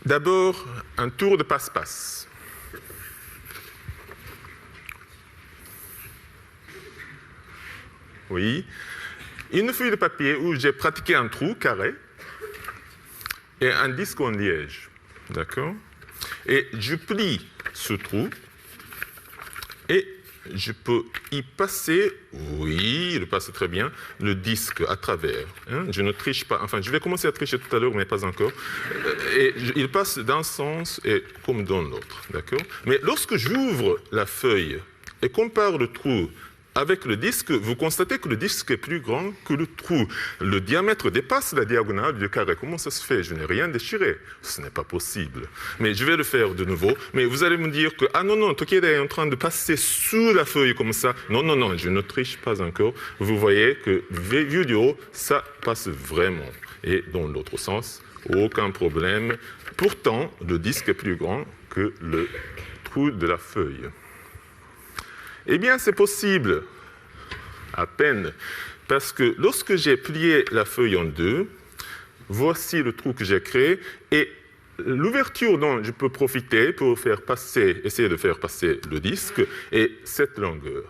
D'abord, un tour de passe-passe. Oui. Une feuille de papier où j'ai pratiqué un trou carré et un disque en liège. D'accord? Et je plie ce trou et je peux y passer, oui, il passe très bien, le disque à travers. Hein? Je ne triche pas, enfin, je vais commencer à tricher tout à l'heure, mais pas encore. Et il passe d'un sens et comme dans l'autre, d'accord? Mais lorsque j'ouvre la feuille et compare le trou avec le disque, vous constatez que le disque est plus grand que le trou. Le diamètre dépasse la diagonale du carré. Comment ça se fait? Je n'ai rien déchiré. Ce n'est pas possible. Mais je vais le faire de nouveau. Mais vous allez me dire que, ah non, non, Tokyo est en train de passer sous la feuille comme ça. Non, non, non, je ne triche pas encore. Vous voyez que, vu du haut, ça passe vraiment. Et dans l'autre sens, aucun problème. Pourtant, le disque est plus grand que le trou de la feuille. Eh bien, c'est possible, à peine, parce que lorsque j'ai plié la feuille en deux, voici le trou que j'ai créé, et l'ouverture dont je peux profiter pour essayer de faire passer le disque est cette longueur.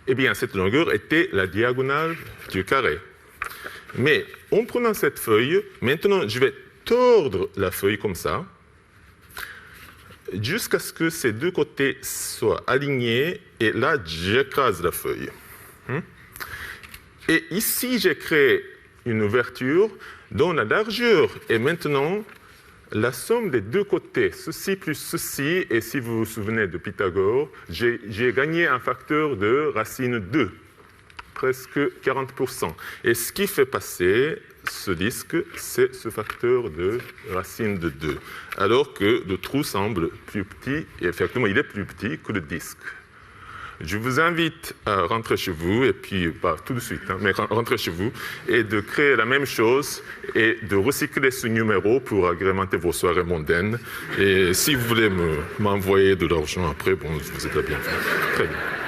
Eh bien, cette longueur était la diagonale du carré. Mais en prenant cette feuille, maintenant, je vais tordre la feuille comme ça, jusqu'à ce que ces deux côtés soient alignés, et là, j'écrase la feuille. Et ici, j'ai créé une ouverture dont la largeur est maintenant la somme des deux côtés, ceci plus ceci, et si vous vous souvenez de Pythagore, j'ai gagné un facteur de racine 2, presque 40%. Et ce qui fait passer ce disque, c'est ce facteur de racine de 2. Alors que le trou semble plus petit, et effectivement, il est plus petit que le disque. Je vous invite à rentrer chez vous, et puis, pas tout de suite, hein, mais rentrer chez vous, et de créer la même chose, et de recycler ce numéro pour agrémenter vos soirées mondaines. Et si vous voulez m'envoyer de l'argent après, bon, vous êtes la bienvenue. Très bien.